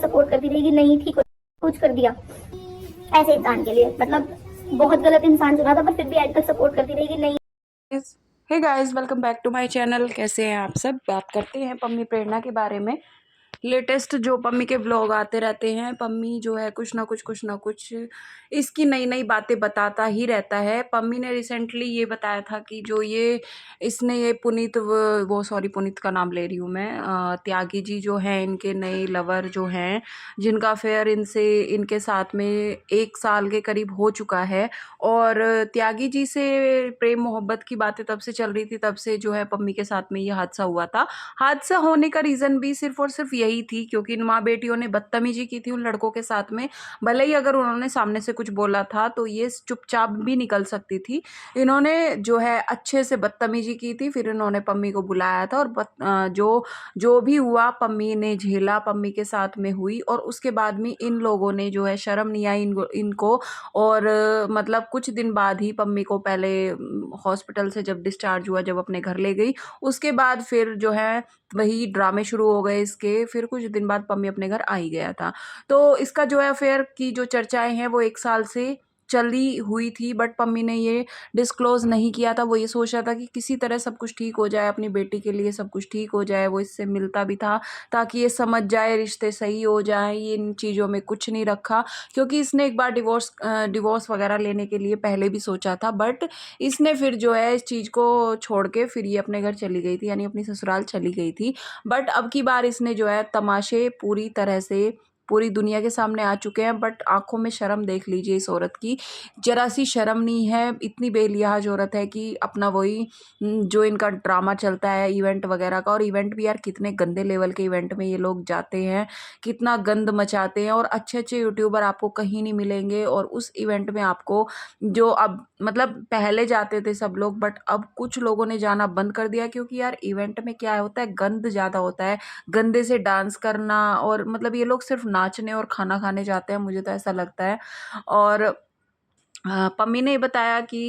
तक सपोर्ट करती रहेगी, नहीं थी कुछ कर दिया। ऐसे इंसान के लिए मतलब बहुत गलत इंसान चुना था, पर फिर भी एंड तक सपोर्ट करती रहेगी, नहीं। Hey guys, welcome back to my channel. कैसे हैं आप सब? बात करते हैं पम्मी प्रेरणा के बारे में। लेटेस्ट जो पम्मी के व्लॉग आते रहते हैं, पम्मी जो है कुछ ना कुछ इसकी नई नई बातें बताता ही रहता है। पम्मी ने रिसेंटली ये बताया था कि जो ये इसने ये पुनीत वो सॉरी पुनीत का नाम ले रही हूँ मैं, त्यागी जी जो हैं इनके नए लवर जो हैं, जिनका अफेयर इनके साथ में 1 साल के करीब हो चुका है। और त्यागी जी से प्रेम मोहब्बत की बातें तब से चल रही थी, तब से जो है पम्मी के साथ में ये हादसा हुआ था। हादसा होने का रीज़न भी सिर्फ़ और सिर्फ यही थी क्योंकि इन माँ-बेटियों ने बदतमीज़ी की थी उन लड़कों के साथ में। भले ही अगर उन्होंने सामने से कुछ बोला था तो ये चुपचाप भी निकल सकती थी। इन्होंने जो है अच्छे से बदतमीज़ी की थी, फिर इन्होंने पम्मी को बुलाया था और जो भी हुआ पम्मी ने झेला, पम्मी के साथ में हुई। और उसके बाद में इन लोगों ने जो है शर्म नहीं आई इनको। और मतलब कुछ दिन बाद ही पम्मी को पहले हॉस्पिटल से जब डिस्चार्ज हुआ, जब अपने घर ले गई, उसके बाद फिर जो है वही ड्रामे शुरू हो गए इसके। फिर कुछ दिन बाद पम्मी अपने घर आ ही गया था। तो इसका जो है अफेयर की जो चर्चाएँ हैं वो 1 साल से चली हुई थी, बट पम्मी ने ये डिस्क्लोज़ नहीं किया था। वो ये सोच रहा था कि किसी तरह सब कुछ ठीक हो जाए, अपनी बेटी के लिए सब कुछ ठीक हो जाए। वो इससे मिलता भी था ताकि ये समझ जाए, रिश्ते सही हो जाएँ। ये इन चीज़ों में कुछ नहीं रखा क्योंकि इसने एक बार डिवोर्स वगैरह लेने के लिए पहले भी सोचा था, बट इसने फिर जो है इस चीज़ को छोड़ के फिर ये अपने घर चली गई थी, यानी अपनी ससुराल चली गई थी। बट अब की बार इसने जो है तमाशे पूरी तरह से पूरी दुनिया के सामने आ चुके हैं। बट आँखों में शर्म देख लीजिए इस औरत की, ज़रा-सी शर्म नहीं है। इतनी बेलिहाज़ औरत है कि अपना वही जो इनका ड्रामा चलता है इवेंट वगैरह का, और इवेंट भी यार कितने गंदे लेवल के इवेंट में ये लोग जाते हैं, कितना गंद मचाते हैं। और अच्छे-अच्छे यूट्यूबर आपको कहीं नहीं मिलेंगे। और उस इवेंट में आपको जो अब मतलब पहले जाते थे सब लोग, बट अब कुछ लोगों ने जाना बंद कर दिया क्योंकि यार इवेंट में क्या होता है, गंद ज़्यादा होता है। गंदे से डांस करना, और मतलब ये लोग सिर्फ नाचने और खाना खाने जाते हैं, मुझे तो ऐसा लगता है। और पम्मी ने बताया कि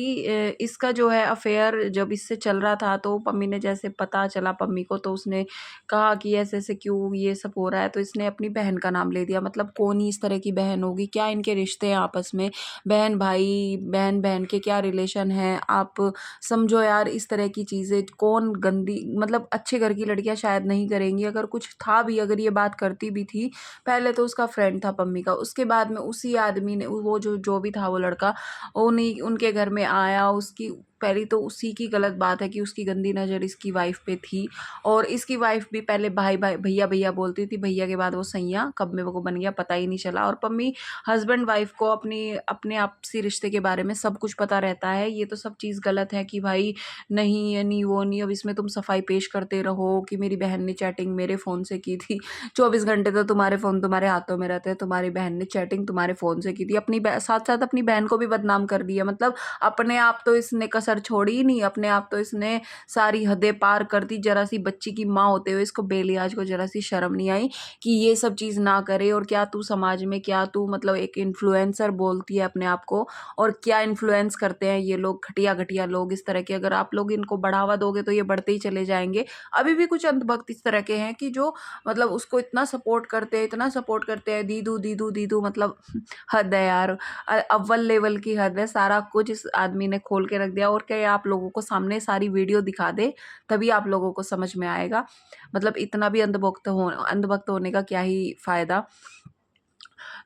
इसका जो है अफेयर जब इससे चल रहा था, तो पम्मी ने जैसे पता चला पम्मी को, तो उसने कहा कि ऐसे-ऐसे क्यों ये सब हो रहा है, तो इसने अपनी बहन का नाम ले दिया। मतलब कौन ही इस तरह की बहन होगी, क्या इनके रिश्ते हैं आपस में, बहन-भाई, बहन-बहन के क्या रिलेशन हैं, आप समझो यार। इस तरह की चीज़ें कौन गंदी, मतलब अच्छे घर की लड़कियाँ शायद नहीं करेंगी। अगर कुछ था भी, अगर ये बात करती भी थी, पहले तो उसका फ्रेंड था पम्मी का, उसके बाद में उसी आदमी ने वो जो भी था वो लड़का उन्हीं उनके घर में आया। उसकी पहली तो उसी की गलत बात है कि उसकी गंदी नज़र इसकी वाइफ़ पे थी। और इसकी वाइफ़ भी पहले भाई भाई भैया भैया बोलती थी, भैया के बाद वो सैया कब में वो बन गया पता ही नहीं चला। और पम्मी हस्बैंड वाइफ़ को अपने आपसी रिश्ते के बारे में सब कुछ पता रहता है। ये तो सब चीज़ गलत है कि भाई नहीं ये नहीं वो नहीं, अब इसमें तुम सफाई पेश करते रहो कि मेरी बहन ने चैटिंग मेरे फ़ोन से की थी। 24 घंटे तो तुम्हारे फ़ोन तुम्हारे हाथों में रहते हैं, तुम्हारी बहन ने चैटिंग तुम्हारे फ़ोन से की थी। अपनी साथ-साथ अपनी बहन को भी बदनाम कर दिया। मतलब अपने आप तो इसने कसर छोड़ी ही नहीं, अपने आप तो इसने सारी हदें पार कर दी। ज़रा-सी बच्ची की माँ होते हुए इसको बेलियाज़ को ज़रा-सी शर्म नहीं आई कि ये सब चीज़ ना करे। और क्या तू समाज में, क्या तू मतलब एक इन्फ्लुएंसर बोलती है अपने आप को, और क्या इन्फ्लुएंस करते हैं ये लोग, घटिया-घटिया लोग इस तरह के। अगर आप लोग इनको बढ़ावा दोगे तो ये बढ़ते ही चले जाएँगे। अभी भी कुछ अंधभक्त इस तरह के हैं कि जो मतलब उसको इतना सपोर्ट करते हैं, इतना सपोर्ट करते हैं, दीदू, दीदू, दीदू, मतलब हद है यार। अव्वल लेवल की हद है। सारा कुछ इस आदमी ने खोल के रख दिया। और क्या ये आप लोगों को सामने सारी वीडियो दिखा दे, तभी आप लोगों को समझ में आएगा। मतलब इतना भी अंधभक्त होने का क्या ही फ़ायदा।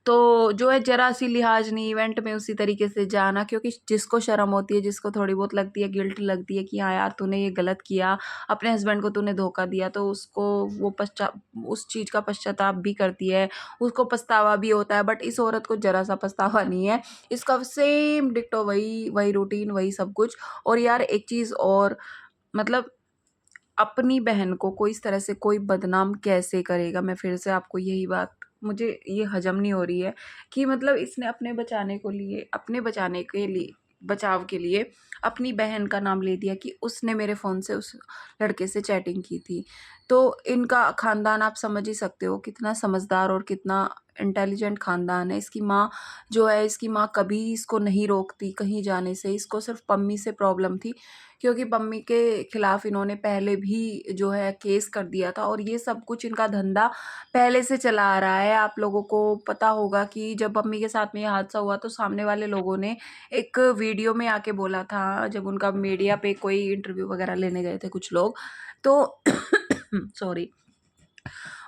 तो जो है ज़रा-सी लिहाज़ नहीं, इवेंट में उसी तरीके से जाना, क्योंकि जिसको शर्म होती है, जिसको थोड़ी बहुत लगती है, गिल्ट लगती है कि हाँ यार तूने ये गलत किया, अपने हस्बैंड को तूने धोखा दिया, तो उसको वो उस चीज़ का पश्चाताप भी करती है, उसको पछतावा भी होता है। बट इस औरत को ज़रा-सा पछतावा नहीं है। इसका सेम डिट्टो वही रूटीन, वही सब कुछ। और यार एक चीज़ और, मतलब अपनी बहन को कोई इस तरह से कोई बदनाम कैसे करेगा? मैं फिर से आपको यही बात, मुझे ये हज़म नहीं हो रही है कि मतलब इसने अपने बचाने के लिए बचाव के लिए अपनी बहन का नाम ले दिया कि उसने मेरे फ़ोन से उस लड़के से चैटिंग की थी। तो इनका ख़ानदान आप समझ ही सकते हो कितना समझदार और कितना इंटेलिजेंट ख़ानदान है। इसकी माँ जो है, इसकी माँ कभी इसको नहीं रोकती कहीं जाने से, इसको सिर्फ़ पम्मी से प्रॉब्लम थी, क्योंकि पम्मी के खिलाफ़ इन्होंने पहले भी जो है केस कर दिया था और ये सब कुछ इनका धंधा पहले से चला आ रहा है। आप लोगों को पता होगा कि जब पम्मी के साथ में ये हादसा हुआ तो सामने वाले लोगों ने एक वीडियो में आके बोला था, जब उनका मीडिया पे कोई इंटरव्यू वगैरह लेने गए थे कुछ लोग, तो सॉरी,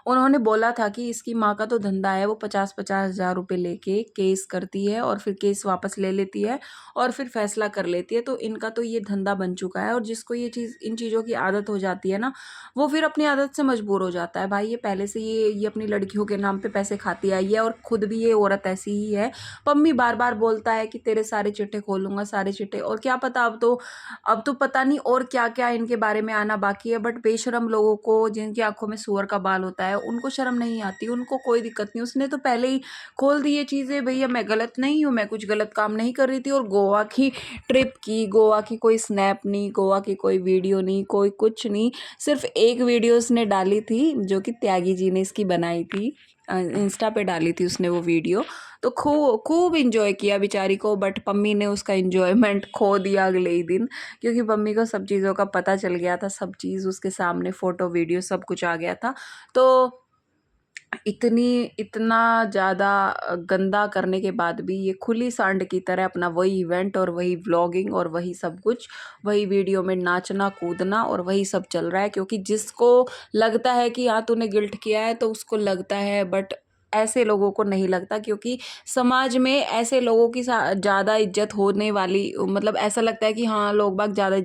उन्होंने बोला था कि इसकी माँ का तो धंधा है, वो 50-50 हज़ार रुपये लेके केस करती है और फिर केस वापस ले लेती है और फिर फैसला कर लेती है। तो इनका तो ये धंधा बन चुका है और जिसको ये चीज़ इन चीज़ों की आदत हो जाती है ना, वो फिर अपनी आदत से मजबूर हो जाता है। भाई ये पहले से ये अपनी लड़कियों के नाम पे पैसे खाती आई है और खुद भी ये औरत ऐसी ही है। पम्मी बार बार बोलता है कि तेरे सारे चिट्ठे खोलूंगा, सारे चिट्ठे, और क्या पता अब तो पता नहीं और क्या क्या इनके बारे में आना बाकी है। बट बेशरम लोगों को, जिनकी आंखों में सूअर का बाल होता है, उनको शर्म नहीं आती, उनको कोई दिक्कत नहीं। उसने तो पहले ही खोल दी ये चीज़ें, भैया मैं गलत नहीं हूँ, मैं कुछ गलत काम नहीं कर रही थी। और गोवा की ट्रिप की, गोवा की कोई स्नैप नहीं, गोवा की कोई वीडियो नहीं, कोई कुछ नहीं, सिर्फ एक वीडियो उसने डाली थी जो कि त्यागी जी ने इसकी बनाई थी, इंस्टा पे डाली थी उसने वो वीडियो। तो खूब इंजॉय किया बेचारी को, बट पम्मी ने उसका इंजॉयमेंट खो दिया अगले ही दिन, क्योंकि पम्मी को सब चीज़ों का पता चल गया था, सब चीज़ उसके सामने, फ़ोटो वीडियो सब कुछ आ गया था। तो इतना ज़्यादा गंदा करने के बाद भी ये खुली सांड की तरह अपना वही इवेंट और वही व्लॉगिंग और वही सब कुछ, वही वीडियो में नाचना कूदना और वही सब चल रहा है। क्योंकि जिसको लगता है कि हाँ तूने गिल्ट किया है तो उसको लगता है, बट ऐसे लोगों को नहीं लगता, क्योंकि समाज में ऐसे लोगों की ज़्यादा इज्जत होने वाली, मतलब ऐसा लगता है कि हाँ लोग बाग ज़्यादा